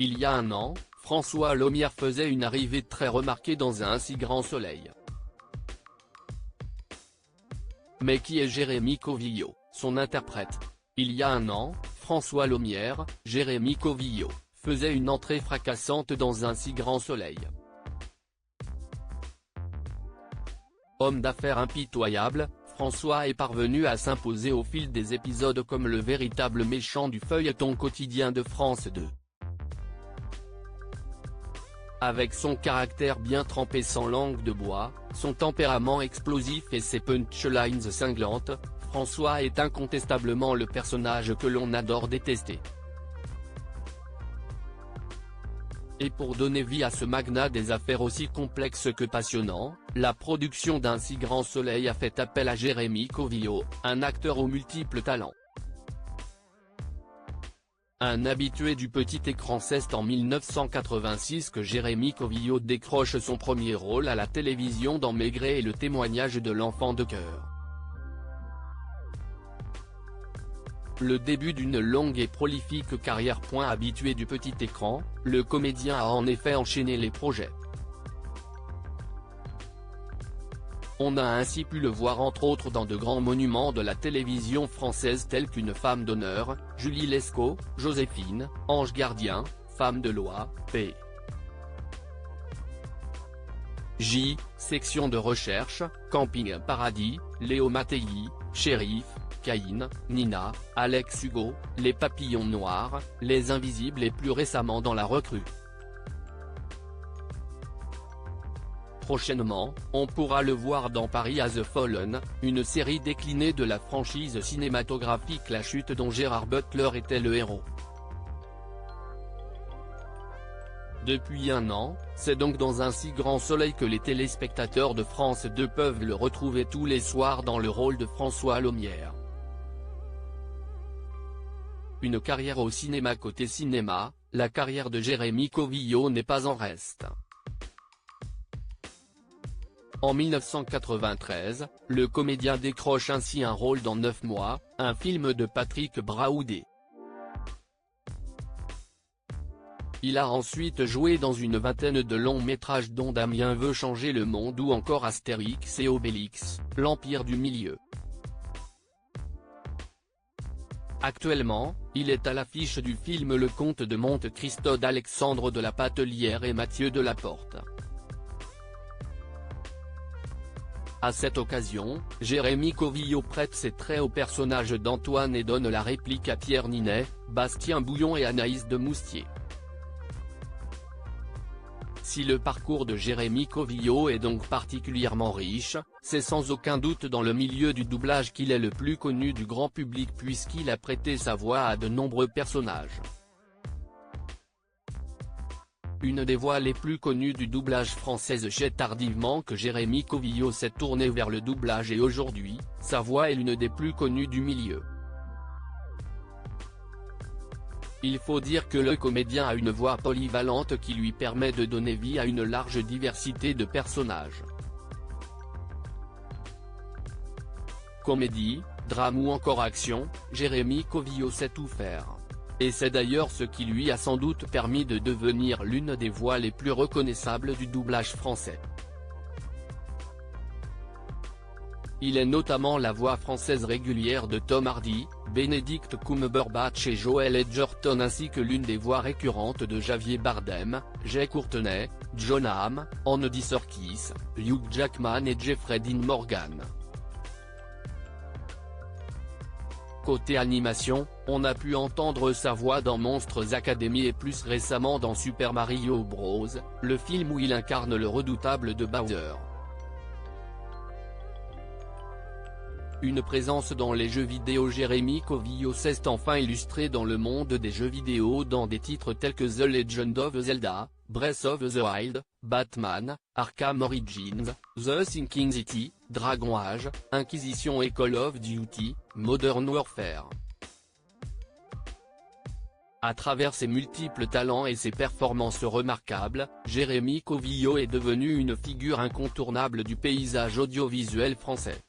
Il y a un an, François Lomière faisait une arrivée très remarquée dans un si grand soleil. Mais qui est Jérémy Covillo, son interprète? Il y a un an, François Lomière, Jérémy Covillo, faisait une entrée fracassante dans un si grand soleil. Homme d'affaires impitoyable, François est parvenu à s'imposer au fil des épisodes comme le véritable méchant du feuilleton quotidien de France 2. Avec son caractère bien trempé sans langue de bois, son tempérament explosif et ses punchlines cinglantes, François est incontestablement le personnage que l'on adore détester. Et pour donner vie à ce magnat des affaires aussi complexe que passionnant, la production d'un si grand soleil a fait appel à Jérémy Covillo, un acteur aux multiples talents. Un habitué du petit écran, c'est en 1986 que Jérémy Covillo décroche son premier rôle à la télévision dans Maigret et le témoignage de l'enfant de cœur. Le début d'une longue et prolifique carrière. Habitué du petit écran, le comédien a en effet enchaîné les projets. On a ainsi pu le voir entre autres dans de grands monuments de la télévision française tels qu'Une femme d'honneur, Julie Lescaut, Joséphine, Ange gardien, Femme de loi, P. J, Section de recherche, Camping Paradis, Léo Mattei, Shérif, Caïn, Nina, Alex Hugo, Les papillons noirs, Les invisibles et plus récemment dans La recrue. Prochainement, on pourra le voir dans Paris as the Fallen, une série déclinée de la franchise cinématographique La Chute dont Gérard Butler était le héros. Depuis un an, c'est donc dans un si grand soleil que les téléspectateurs de France 2 peuvent le retrouver tous les soirs dans le rôle de François Lomière. Une carrière au cinéma. Côté cinéma, la carrière de Jérémy Covillo n'est pas en reste. En 1993, le comédien décroche ainsi un rôle dans 9 mois, un film de Patrick Braoudé. Il a ensuite joué dans une vingtaine de longs métrages dont Damien veut changer le monde ou encore Astérix et Obélix, l'Empire du Milieu. Actuellement, il est à l'affiche du film Le Comte de Monte Cristo d'Alexandre de la Patellière et Mathieu Delaporte. À cette occasion, Jérémy Covillo prête ses traits au personnage d'Antoine et donne la réplique à Pierre Ninet, Bastien Bouillon et Anaïs de Moustier. Si le parcours de Jérémy Covillo est donc particulièrement riche, c'est sans aucun doute dans le milieu du doublage qu'il est le plus connu du grand public puisqu'il a prêté sa voix à de nombreux personnages. Une des voix les plus connues du doublage français sait tardivement que Jérémy Covillo s'est tourné vers le doublage et aujourd'hui, sa voix est l'une des plus connues du milieu. Il faut dire que le comédien a une voix polyvalente qui lui permet de donner vie à une large diversité de personnages. Comédie, drame ou encore action, Jérémy Covillo sait tout faire. Et c'est d'ailleurs ce qui lui a sans doute permis de devenir l'une des voix les plus reconnaissables du doublage français. Il est notamment la voix française régulière de Tom Hardy, Benedict Cumberbatch et Joel Edgerton ainsi que l'une des voix récurrentes de Javier Bardem, Jay Courtney, Jon Hamm, Andy Serkis, Hugh Jackman et Jeffrey Dean Morgan. Côté animation, on a pu entendre sa voix dans Monsters Academy et plus récemment dans Super Mario Bros, le film où il incarne le redoutable de Bowser. Une présence dans les jeux vidéo. Jérémy Covillo s'est enfin illustré dans le monde des jeux vidéo dans des titres tels que The Legend of Zelda, Breath of the Wild, Batman, Arkham Origins, The Sinking City, Dragon Age, Inquisition et Call of Duty, Modern Warfare. À travers ses multiples talents et ses performances remarquables, Jérémy Covillo est devenu une figure incontournable du paysage audiovisuel français.